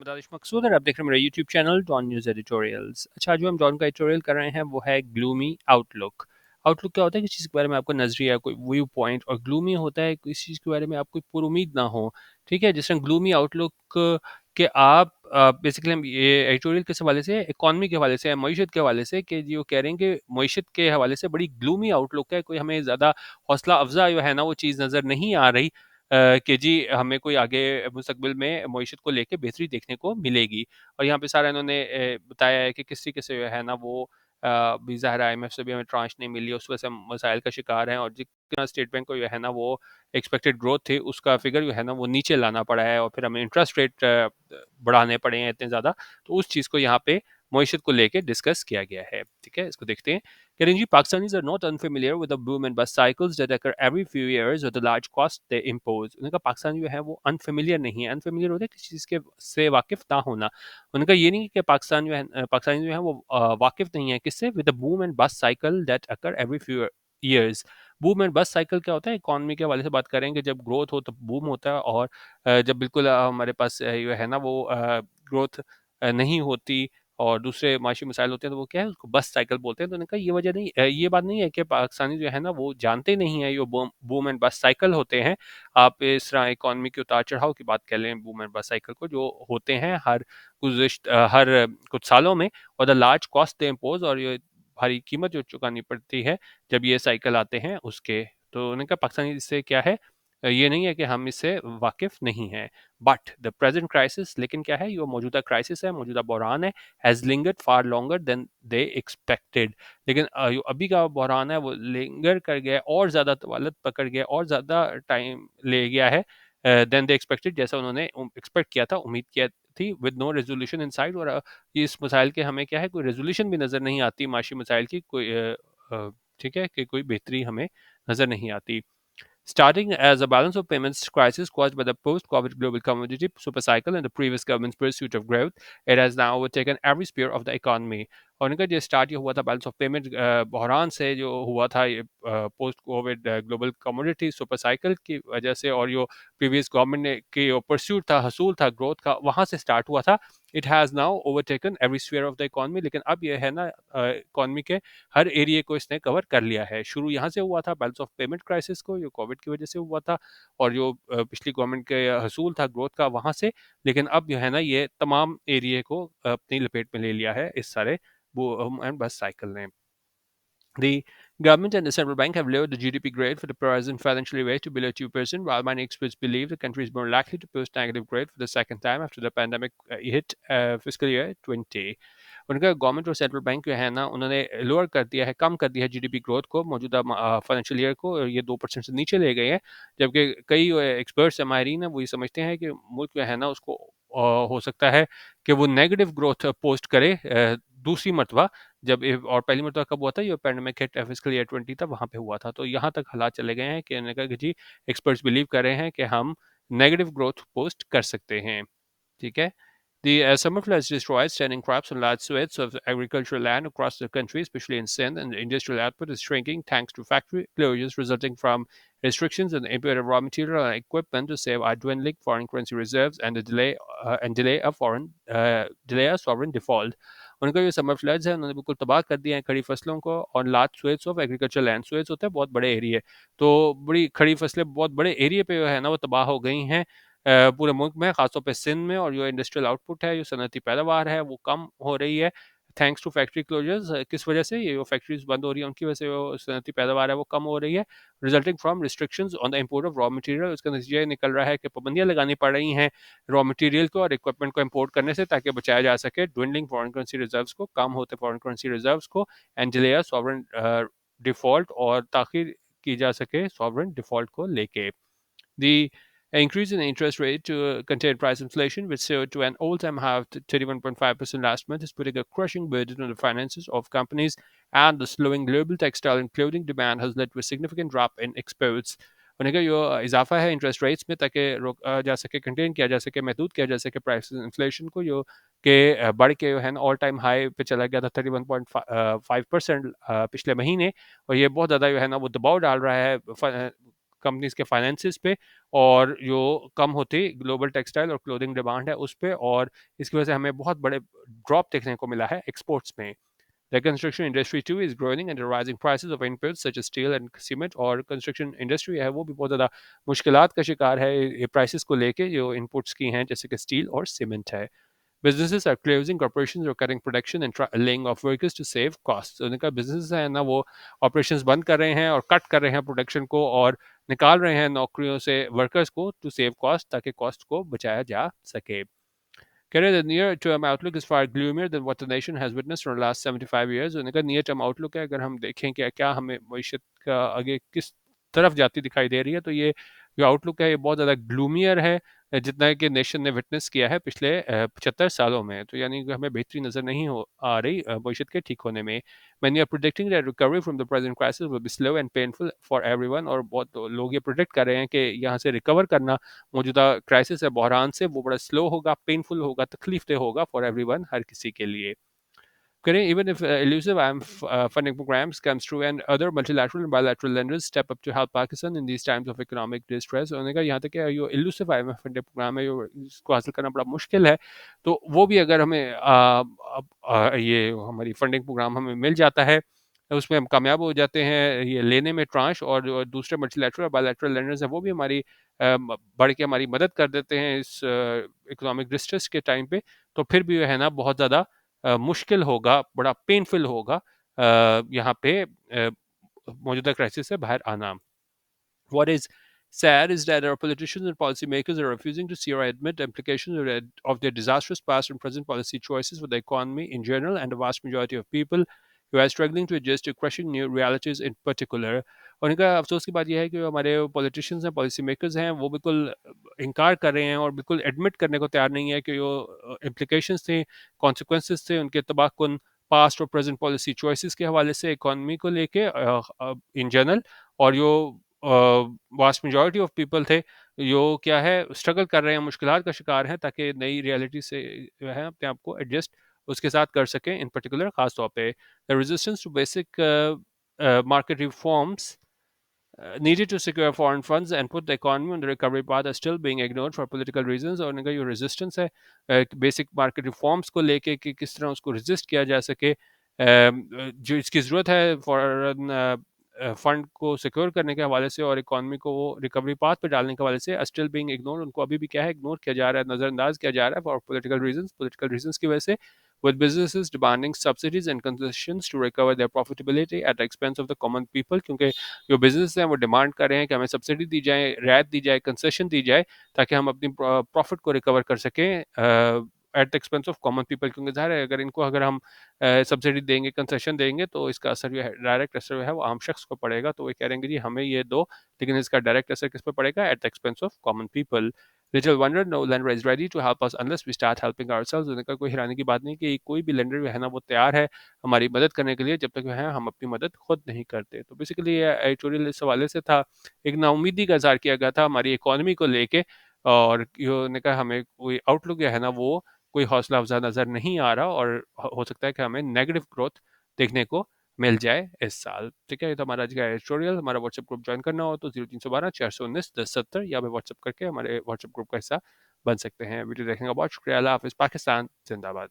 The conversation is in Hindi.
दानिश मकसूद और आप देख रहे हैं मेरा YouTube channel Dawn News editorials. अच्छा, जो हम डॉन का एडिटोरियल कर रहे हैं वो है ग्लूमी आउटलुक। आउटलुक क्या होता है? किसी चीज़ के बारे में आपको नजरिया, कोई व्यू पॉइंट, और ग्लूमी होता है किसी चीज़ के बारे में आपको पूरी उम्मीद ना हो। ठीक है, जिस तरह ग्लूमी आउटलुक के आप बेसिकली हम ये एडिटोरियल किस हवाले से, इकॉनमी के हवाले से, मईशत के हवाले से, कि जो कह रहे हैं कि मईशत के हवाले से बड़ी ग्लूमी आउटलुक है, कोई हमें ज़्यादा हौसला अफजा जो है ना वो चीज़ नज़र नहीं आ रही कि जी हमें कोई आगे मुस्तकबिल में मईशत को लेके बेहतरी देखने को मिलेगी। और यहाँ पे सारा इन्होंने बताया है कि किस तरीके से जो है ना वो भी ज़ाहिर IMF से भी हमें ट्रांच नहीं मिली, उस वजह से हम मसाइल का शिकार हैं, और जितना स्टेट बैंक को जो है ना वो एक्सपेक्टेड ग्रोथ थी उसका फिगर जो है ना वो नीचे लाना पड़ा है, और फिर हमें इंटरेस्ट रेट बढ़ाने पड़े हैं इतने ज़्यादा। तो उस चीज़ को यहाँ पे मईशत को लेके डिस्कस किया गया है। ठीक है, इसको देखते हैं। Kerinji Pakistanis are not unfamiliar with the boom and bust cycles that occur every few years with the large cost they impose. उनका पाकिस्तान जो है वो अनफेमिलियर नहीं है। अनफेमिलियर होता है किसी चीज़ के से वाकिफ ना होना। उनका ये नहीं कि पाकिस्तान जो है पाकिस्तानी जो है वो वाकिफ नहीं है किससे, with the boom and bast cycle that occur every few years. Boom and bast cycle क्या होता है? इकॉनमी के हवाले से बात करेंगे, जब ग्रोथ हो तब बूम होता है, और जब बिल्कुल हमारे पास जो है ना वो ग्रोथ नहीं होती और दूसरे माशी मसाइल होते हैं तो वो क्या है, उसको बस साइकिल बोलते हैं। तो उन्होंने कहा ये वजह नहीं, ये बात नहीं है कि पाकिस्तानी जो है ना वो जानते नहीं है ये बूम बूम एंड बस साइकिल होते हैं। आप इस तरह इकॉनमी के उतार चढ़ाव की बात कर लें, बूम एंड बस साइकिल को, जो होते हैं हर कुछ सालों में, और the large cost they impose, और ये भारी कीमत जो चुकानी पड़ती है जब ये साइकिल आते हैं उसके। तो उन्होंने कहा पाकिस्तानी इससे क्या है, ये नहीं है कि हम इससे वाकिफ नहीं हैं। बट द प्रेजेंट क्राइसिस, लेकिन क्या है, ये मौजूदा क्राइसिस है, मौजूदा बहरान है, has lingered far longer than they expected. लेकिन जो अभी का बहरान है वो लिंगर कर गया, और ज़्यादा तवालत पकड़ गया, और ज़्यादा टाइम ले गया है देन दे एक्सपेक्टेड, जैसा उन्होंने एक्सपेक्ट किया था, उम्मीद किया थी, with no resolution in sight. और इस मसाइल के हमें क्या है, कोई रेजोल्यूशन भी नज़र नहीं आती, माशी मसाइल की कोई ठीक है, कि कोई बेहतरी हमें नज़र नहीं आती। Starting as a balance of payments crisis caused by the post-COVID global commodity supercycle and the previous government's pursuit of growth, it has now overtaken every sphere of the economy. और इनका जो स्टार्ट ये हुआ था बैलेंस ऑफ पेमेंट बहरान से, जो हुआ था ये post Covid global commodity super cycle की वजह से, और जो प्रीवियस गवर्नमेंट ने की परस्यूट था, हसूल था ग्रोथ का, वहाँ से स्टार्ट हुआ था। It has now overtaken every sphere of the economy. लेकिन अब ये है ना इकॉनमी के हर एरिए को इसने कवर कर लिया है। शुरू यहाँ से हुआ था बैलेंस ऑफ पेमेंट क्राइसिस को, जो कोविड की वजह से हुआ था, और जो पिछली गवर्नमेंट के हसूल था ग्रोथ का, वहाँ से। लेकिन अब जो है ना ये तमाम एरिए को अपनी लपेट में ले लिया है इस सारे boom and bust cycle ने। The government and the central bank have lowered the GDP growth for the present financial year to below 2%, while many experts believe the country is more likely to post negative growth for the second time after the pandemic hit fiscal year 20। उनका गवर्नमेंट और सेंट्रल बैंक जो है ना उन्होंने लोअर कर दिया है, कम कर दिया है जीडीपी ग्रोथ को मौजूदा फाइनेंशियल ईयर को, और ये 2% से नीचे ले गए हैं। जबकि कई एक्सपर्ट्स माहरीन हैं वो ये समझते हैं कि मुल्क जो है ना उसको हो सकता है कि वो नेगेटिव ग्रोथ पोस्ट करे दूसरी मरतबा। और पहली मरतबा कब हुआ था, ये पैंडेमिक हिट फिस्कल ईयर 20 था, वहाँ पे हुआ था। तो यहाँ तक हालात चले गए हैं कि उन्होंने कहा कि जी एक्सपर्ट्स बिलीव कर रहे हैं कि हम नेगेटिव ग्रोथ पोस्ट कर सकते हैं। ठीक है। The summer floods destroyed standing crops on large swathes of agricultural land across the country, especially in Sindh, and the industrial output is shrinking thanks to factory closures resulting from restrictions on the import of raw material and equipment to save our dwindling foreign currency reserves and the delay a sovereign default. उनका जो समर फ्लड्स है उन्होंने बिल्कुल तबाह कर दिए हैं खड़ी फसलों को, और लार्ज स्वेथ्स ऑफ एग्रीकल्चर लैंड, स्वेथ्स होते हैं बहुत बड़े एरिए, तो बड़ी खड़ी फसलें बहुत बड़े एरिए पे जो है ना वो तबाह हो गई हैं पूरे मुल्क में, खासतौर पे सिंध में। और जो इंडस्ट्रियल आउटपुट है, जो सनती पैदावार है, वो कम हो रही है थैंक्स टू फैक्ट्री क्लोजर्स। किस वजह से? ये जो फैक्ट्रीज बंद हो रही है उनकी वजह से जो सनती पैदावार है वो कम हो रही है, resulting from restrictions on the import of raw material. उसका नतीजा ये निकल रहा है कि पाबंदियां लगानी पड़ रही हैं रॉ मटेरियल को और इक्विपमेंट को इम्पोर्ट करने से, ताकि बचाया जा सके ड्विंडलिंग फॉरेन करेंसी रिजर्व्स को, कम होते फॉरेन करेंसी रिजर्व्स को, एंड डिले सॉवरेन डिफॉल्ट, और ताखिर की जा सके सॉवरेन डिफॉल्ट को लेके। The increase in the interest rate to contain price inflation, which soared to an all-time high of 31.5% last month, is putting a crushing burden on the finances of companies, and the slowing global textile and clothing demand has led to a significant drop in exports. होने का जो इजाफा है इंटरेस्ट रेट्स में, ताकि रोका जा सके, कंटेन किया जा सके, महदूद किया जा सके प्राइस इन्फ्लेशन को, जो कि बढ़ के जो है ना ऑल टाइम हाई पे चला गया था 31.5% पिछले महीने। और ये बहुत ज़्यादा जो है ना वो दबाव डाल रहा है कंपनीज के फाइनेंसिस पे, और जो कम होती ग्लोबल टेक्सटाइल और क्लोथिंग डिमांड है उस पे, और इसकी वजह से हमें बहुत बड़े ड्रॉप देखने को मिला है एक्सपोर्ट्स में। The construction industry too is growing and the rising prices of inputs such as steel and cement, और कंस्ट्रक्शन इंडस्ट्री है वो भी बहुत ज़्यादा मुश्किलात का शिकार है ये प्राइसेस को लेके, जो इनपुट्स की हैं जैसे कि स्टील और सीमेंट है। Businesses are closing, corporations are cutting production and laying off workers to save costs. तो उनका बिजनेस है ना वो ऑपरेशंस बंद कर रहे हैं और कट कर रहे हैं प्रोडक्शन को, और निकाल रहे हैं नौकरियों से वर्कर्स को टू सेव कॉस्ट, ताकि कॉस्ट को बचाया जा सके। Kenya, the near-term outlook is far gloomier than what the nation has witnessed for the last 75 years. उन्होंने कहा नियर-टर्म आउटलुक है, अगर हम देखें कि क्या हमें मईशत का आगे किस तरफ जाती दिखाई दे रही है, तो ये जो आउटलुक है ये बहुत ज़्यादा ग्लूमियर है जितना कि नेशन ने विटनेस किया है पिछले 75 सालों में। तो यानी कि हमें बेहतरी नज़र नहीं हो आ रही मईशत के ठीक होने में। Many are predicting that recovery from the present crisis will be slow and painful for everyone, और बहुत लोग ये प्रोडिक्ट कर रहे हैं कि यहाँ से रिकवर करना मौजूदा क्राइसिस है, बहरान से, वो बड़ा स्लो होगा, पेनफुल होगा, तकलीफ दह होगा फॉर एवरीवन, हर किसी के लिए। Karen, even if elusive funding programs comes through and other multilateral and bilateral lenders step up to help Pakistan in these times of economic distress, उन्होंने कहा यहाँ तक कि जो elusive IMF फंडिंग प्रोग्राम है, जो इसको हासिल करना बड़ा मुश्किल है, तो वो भी अगर हमें ये हमारी फंडिंग प्रोग्राम हमें मिल जाता है, उसमें हम कामयाब हो जाते हैं ये लेने में ट्रांश, और जो दूसरे मल्टीलैटरल और बायलैटरल लेंडर्स हैं वो भी हमारी बढ़ के हमारी मदद कर देते हैं इस इकोनॉमिक डिस्ट्रेस के टाइम पे, तो फिर भी है ना बहुत ज़्यादा मुश्किल होगा, बड़ा पेनफुल होगा यहाँ पे मौजूदा क्राइसिस से बाहर आना। What is sad is that our politicians and policymakers are refusing to see or admit implications of their disastrous past and present policy choices for the economy in general and the vast majority of people who are struggling to adjust to crushing new realities in particular. और इनका अफसोस की बात यह है कि हमारे पॉलिटिशियंस हैं, पॉलिसी मेकर्स हैं, वो बिल्कुल इनकार कर रहे हैं और बिल्कुल एडमिट करने को तैयार नहीं है कि जो इम्प्लीकेशंस थे, कॉन्सिक्वेंसेस थे उनके तबाहकुन पास्ट और प्रेजेंट पॉलिसी चॉइसेस के हवाले से इकॉनमी को लेके इन जनरल, और जो वास्ट मेजॉरिटी ऑफ पीपल थे जो क्या है स्ट्रगल कर रहे हैं, मुश्किलात का शिकार हैं, ताकि नई रियलिटी से जो है अपने आप को एडजस्ट उसके साथ कर सकें। इन पर्टिकुलर खास तौर पे the resistance to basic market reforms needed to secure foreign funds and put the economy on the recovery path are still being ignored for political reasons। और उनका जो रेजिस्टेंस है बेसिक मार्केट रिफॉर्म्स को लेके कि किस तरह उसको रेजिस्ट किया जा सके, जो इसकी ज़रूरत है फॉरेन फंड को सिक्योर करने के हवाले से और इकॉनमी को वो रिकवरी पाथ पे डालने के हवाले से, स्टिल बीइंग इग्नोर्ड, उनको अभी भी क्या है इग्नोर किया जा रहा है, नज़रअंदाज किया जा रहा है फॉर पॉलिटिकल रीजंस की वजह से, with businesses demanding subsidies and concessions to recover their profitability at the expense of the common people। क्योंकि जो बिजनेस हैं वो डिमांड कर रहे हैं कि हमें सब्सिडी दी जाए, रियायत दी जाए, कंसेशन दी जाए, ताकि हम अपनी प्रॉफिट को रिकवर कर सकें at the expense of common people. क्योंकि ज़ाहिर है अगर हम सब्सिडी देंगे, कंसेशन देंगे, तो इसका असर जो है डायरेक्ट असर जो है वो आम शख्स को पड़ेगा, तो वो कह रहे हैं जी हमें ये दो, लेकिन इसका डायरेक्ट असर किस पर पड़ेगा, at the expense of common people. Little wonder no lender is ready to help us unless we start helping ourselves। उनका कोई हैरानी की बात नहीं कि कोई भी लेंडर जो है ना वो तैयार है हमारी मदद करने के लिए, जब तक जो है हम अपनी मदद खुद नहीं करते। तो बेसिकली ये एडिटोरियल इस हवाले से था, एक नाउमीदी का इज़हार किया गया था हमारी इकोनॉमी को लेके, और उन्होंने कहा हमें कोई आउटलुक जो है ना वो कोई हौसला अफजा नज़र नहीं आ रहा, और हो सकता है कि हमें नेगेटिव ग्रोथ देखने को मिल जाए इस साल। ठीक है, ये तो हमारा आज का एडिटोरियल। हमारा व्हाट्सएप ग्रुप ज्वाइन करना हो तो 0312 419 1070 या फिर व्हाट्सएप करके हमारे व्हाट्सएप ग्रुप का हिस्सा बन सकते हैं। वीडियो देखने का बहुत शुक्रिया। अल्लाह हाफिज़। पाकिस्तान जिंदाबाद।